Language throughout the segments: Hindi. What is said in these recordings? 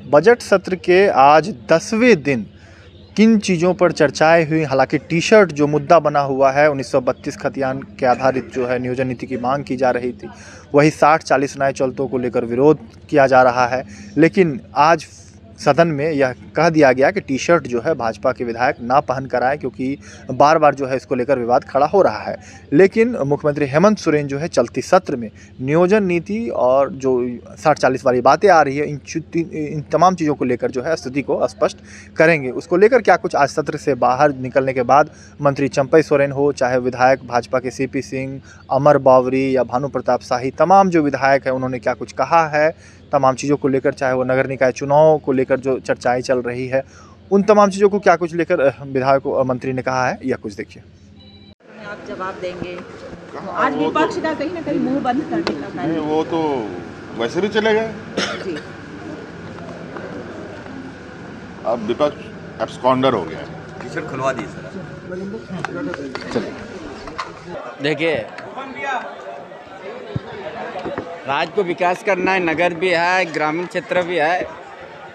बजट सत्र के आज 10वें दिन किन चीज़ों पर चर्चाएं हुई। हालांकि टी शर्ट जो मुद्दा बना हुआ है 1932 खतियान के आधारित जो है नियोजन नीति की मांग की जा रही थी, वही 60-40 नए चलतों को लेकर विरोध किया जा रहा है। लेकिन आज सदन में यह कह दिया गया कि टी शर्ट जो है भाजपा के विधायक ना पहन कर आए, क्योंकि बार बार जो है इसको लेकर विवाद खड़ा हो रहा है। लेकिन मुख्यमंत्री हेमंत सोरेन जो है चलती सत्र में नियोजन नीति और जो 60-40 वाली बातें आ रही है इन तमाम चीज़ों को लेकर जो है स्थिति को स्पष्ट करेंगे। उसको लेकर क्या कुछ आज सत्र से बाहर निकलने के बाद मंत्री चंपई सोरेन हो, चाहे विधायक भाजपा के सीपी सिंह, अमर बावरी या भानु प्रताप शाही, तमाम जो विधायक हैं उन्होंने क्या कुछ कहा है तमाम चीज़ों को लेकर, चाहे वो नगर निकाय चुनाव को लेकर जो चर्चाएं चल रही है उन तमाम चीज़ों को क्या कुछ लेकर विधायक और मंत्री ने कहा है, यह कुछ देखिए। आप जवाब देंगे। आज विपक्ष का कहीं ना कहीं मुंह बंद करने का नहीं, वो तो वैसे भी चले गए। जी। अब विपक्ष एब्सकॉन्डर हो गया। टी शर्ट खुलवा दी सर। देखिए, राज्य को विकास करना है, नगर भी है, ग्रामीण क्षेत्र भी है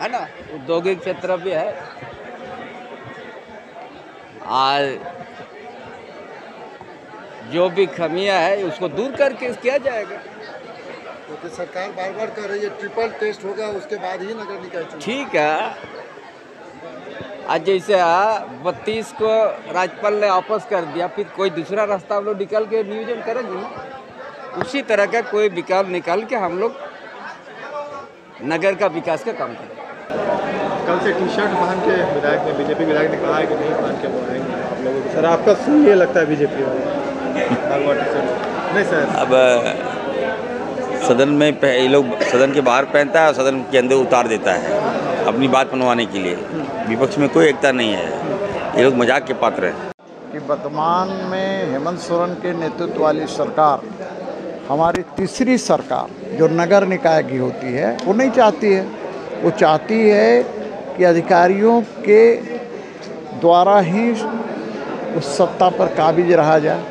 ना, औद्योगिक क्षेत्र भी है। और जो भी कमियां है उसको दूर करके किया जाएगा। तो सरकार बार बार कह रही है ट्रिपल टेस्ट होगा उसके बाद ही नगर निकाय चुनाव। ठीक है, आज जैसे 32 को राज्यपाल ने वापस कर दिया, फिर कोई दूसरा रास्ता हम लोग निकाल के नियोजन करेंगे ना। उसी तरह का कोई विकल्प निकाल के हम लोग नगर का विकास का काम करें। कल से टी शर्ट पहन के विधायक ने, बीजेपी विधायक ने कहा है कि नहीं पहन के बुलाएंगे आप लोगों को। सर आपका सुन ये लगता है बीजेपी वाले नहीं सर? अब सदन में ये लोग सदन के बाहर पहनता है और सदन के अंदर उतार देता है अपनी बात मनवाने के लिए। विपक्ष में कोई एकता नहीं है, ये लोग मजाक के पात्र हैं। कि वर्तमान में हेमंत सोरेन के नेतृत्व वाली सरकार, हमारी तीसरी सरकार जो नगर निकाय की होती है, वो नहीं चाहती है। वो चाहती है कि अधिकारियों के द्वारा ही उस सत्ता पर काबिज रहा जाए।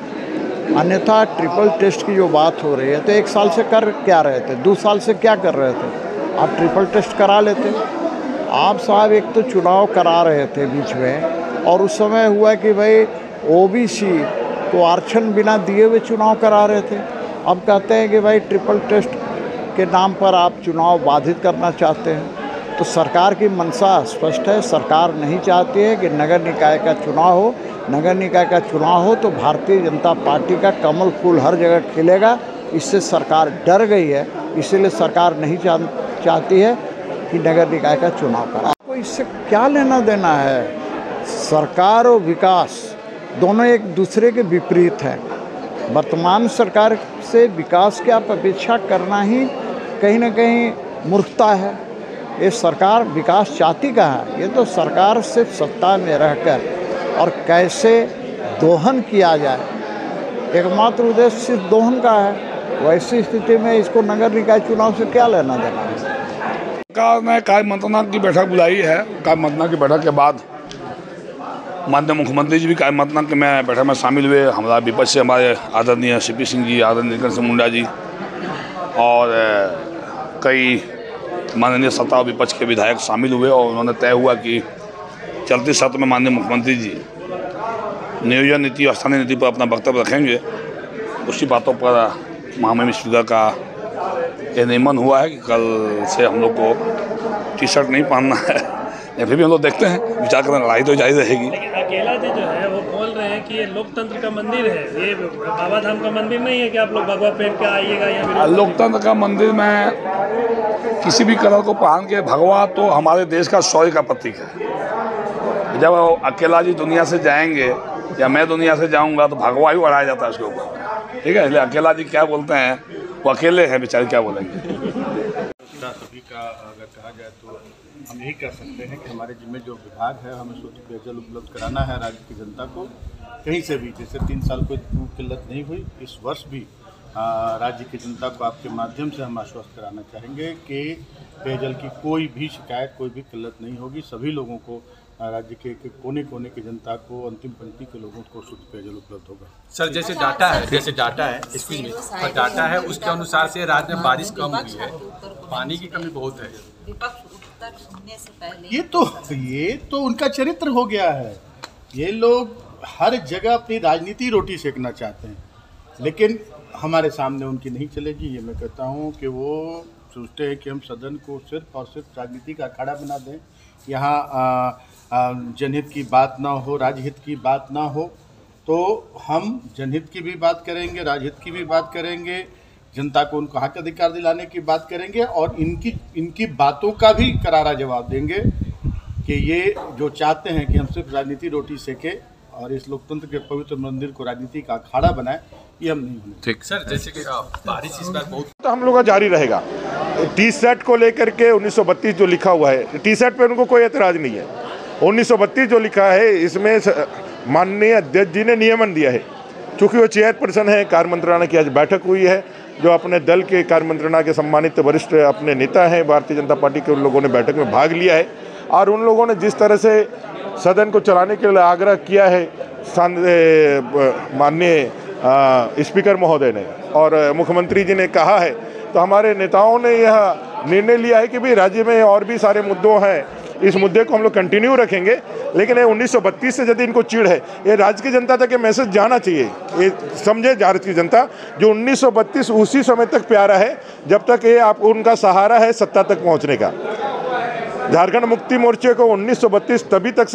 अन्यथा ट्रिपल टेस्ट की जो बात हो रही है, तो 1 साल से कर क्या रहे थे, 2 साल से क्या कर रहे थे? आप ट्रिपल टेस्ट करा लेते। आप साहब एक तो चुनाव करा रहे थे बीच में, और उस समय हुआ कि भाई ओबीसी को आरक्षण बिना दिए हुए चुनाव करा रहे थे। अब कहते हैं कि भाई ट्रिपल टेस्ट के नाम पर आप चुनाव बाधित करना चाहते हैं। तो सरकार की मंशा स्पष्ट है, सरकार नहीं चाहती है कि नगर निकाय का चुनाव हो। नगर निकाय का चुनाव हो तो भारतीय जनता पार्टी का कमल फूल हर जगह खिलेगा। इससे सरकार डर गई है, इसीलिए सरकार नहीं चाहती है कि नगर निकाय का चुनाव करा। आपको इससे क्या लेना देना है? सरकार और विकास दोनों एक दूसरे के विपरीत हैं। वर्तमान सरकार से विकास की आप अपेक्षा करना ही कहीं ना कहीं मूर्खता है। ये सरकार विकास चाहती का है, ये तो सरकार सिर्फ सत्ता में रहकर और कैसे दोहन किया जाए, एकमात्र उद्देश्य सिर्फ दोहन का है। वैसी स्थिति में इसको नगर निकाय चुनाव से क्या लेना देना है? सरकार ने कार्य मंत्रणा की बैठक बुलाई है। कार्य मंत्रणा की बैठक के बाद माननीय मुख्यमंत्री जी भी कार्य मंत्रणा के में बैठक में शामिल हुए। हमारा विपक्ष से हमारे आदरणीय सीपी सिंह जी, आदरणीय नीलकंठ सिंह मुंडा जी और कई माननीय सत्ता और विपक्ष के विधायक शामिल हुए, और उन्होंने तय हुआ कि चलती सत्र में माननीय मुख्यमंत्री जी नियोजन नीति और स्थानीय नीति पर अपना वक्तव्य रखेंगे। उसी बातों पर महामहिम स्पीकर का यह नियमन हुआ है कि कल से हम लोग को टी शर्ट नहीं पहनना है। फिर भी हम लोग देखते हैं, विचार करना, लड़ाई तो जारी रहेगी। लेकिन अकेला जी जो है वो बोल रहे हैं कि ये लोकतंत्र का मंदिर है, ये बाबा धाम का मंदिर नहीं है कि आप लोग भगवा पहन के आइएगा यहाँ। लोकतंत्र का मंदिर में किसी भी कलर को पहन के, भगवा तो हमारे देश का शौर्य का प्रतीक है। जब अकेला जी दुनिया से जाएंगे या मैं दुनिया से जाऊंगा तो भगवा ही बढ़ाया जाता है उसके ऊपर, ठीक है। इसलिए अकेला जी क्या बोलते हैं, वो अकेले हैं बेचारे, क्या बोलेंगे। सभी का अगर कहा जाए तो हम यही कह सकते हैं कि हमारे जिम्मे जो विभाग है, हमें शुद्ध पेयजल उपलब्ध कराना है राज्य की जनता को। कहीं से भी, जैसे 3 साल कोई किल्लत नहीं हुई, इस वर्ष भी राज्य की जनता को आपके माध्यम से हम आश्वस्त कराना चाहेंगे कि पेयजल की कोई भी शिकायत, कोई भी किल्लत नहीं होगी। सभी लोगों को राज्य के कोने कोने की जनता को, अंतिम पंक्ति के लोगों को शुद्ध पेयजल उपलब्ध होगा। सर जैसे डाटा है इसमें और डाटा है उसके अनुसार से राज्य में बारिश कम हुई है, पानी की कमी बहुत है। ये तो उनका चरित्र हो गया है। ये लोग हर जगह अपनी राजनीति रोटी सेकना चाहते हैं, लेकिन हमारे सामने उनकी नहीं चलेगी। ये मैं कहता हूँ कि वो सोचते हैं कि हम सदन को सिर्फ और सिर्फ राजनीति का अखाड़ा बना दें, यहाँ जनहित की बात ना हो, राजहित की बात ना हो। तो हम जनहित की भी बात करेंगे, राजहित की भी बात करेंगे, जनता को उनको हक अधिकार दिलाने की बात करेंगे और इनकी बातों का भी करारा जवाब देंगे कि ये जो चाहते हैं कि हम सिर्फ राजनीति रोटी सेके और इस लोकतंत्र के पवित्र मंदिर को राजनीति का अखाड़ा बनाए, ये हम नहीं होने। ठीक सर, जैसे कि बारिश इस बार बहुत तो हम लोग का जारी रहेगा। टी सेट को लेकर के 1932 जो लिखा हुआ है, टी सेट पे उनको कोई एतराज़ नहीं है। 1932 जो लिखा है इसमें माननीय अध्यक्ष जी ने नियमन दिया है, चूँकि वो चेयरपर्सन है। कार्य मंत्रणा की आज बैठक हुई है, जो अपने दल के कार्य मंत्रणा के सम्मानित वरिष्ठ अपने नेता हैं भारतीय जनता पार्टी के, उन लोगों ने बैठक में भाग लिया है और उन लोगों ने जिस तरह से सदन को चलाने के लिए आग्रह किया है माननीय स्पीकर महोदय ने और मुख्यमंत्री जी ने कहा है, तो हमारे नेताओं ने यह निर्णय लिया है कि भाई राज्य में और भी सारे मुद्दों हैं, इस मुद्दे को हम लोग कंटिन्यू रखेंगे। लेकिन ये 1932 से यदि इनको चिढ़ है, ये राज्य की जनता तक ये मैसेज जाना चाहिए। ये समझे भारत की जनता, जो 1932 उसी समय तक प्यारा है जब तक ये आपको उनका सहारा है सत्ता तक पहुंचने का। झारखंड मुक्ति मोर्चे को 1932 तभी तक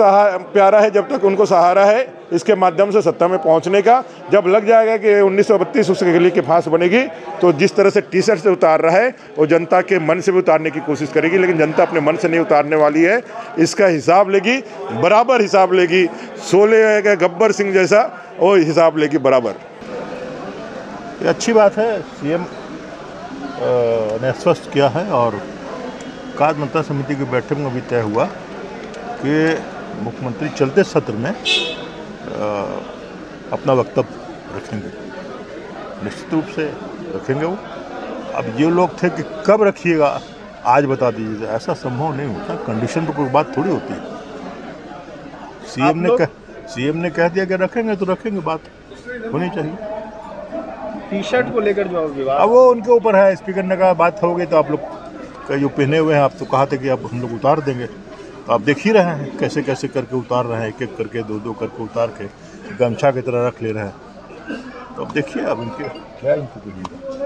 प्यारा है जब तक उनको सहारा है इसके माध्यम से सत्ता में पहुंचने का। जब लग जाएगा कि 1932 उसके लिए की फांस बनेगी, तो जिस तरह से टी शर्ट से उतार रहा है वो जनता के मन से भी उतारने की कोशिश करेगी, लेकिन जनता अपने मन से नहीं उतारने वाली है। इसका हिसाब लेगी, बराबर हिसाब लेगी। शोले का गब्बर सिंह जैसा वो हिसाब लेगी बराबर। ये अच्छी बात है, सीएम ने स्पष्ट किया है और कार्य मंत्रणा समिति की बैठक में भी तय हुआ कि मुख्यमंत्री चलते सत्र में अपना वक्तव्य रखेंगे, निश्चित रूप से रखेंगे वो। अब ये लोग थे कि कब रखिएगा आज बता दीजिए, ऐसा संभव नहीं होता। कंडीशन पर कोई बात थोड़ी होती है। सीएम ने कह दिया कि रखेंगे तो रखेंगे, बात होनी चाहिए। टी शर्ट को लेकर जो विवाद, अब वो उनके ऊपर है। स्पीकर ने कहा बात होगी तो आप लोग का जो पहने हुए हैं, आप तो कहा था कि अब हम लोग उतार देंगे, तो आप देख ही रहे हैं कैसे कैसे करके उतार रहे हैं, एक एक करके दो दो करके उतार के गमछा की तरह रख ले रहे हैं। तो अब देखिए अब इनके क्या इनको करिएगा।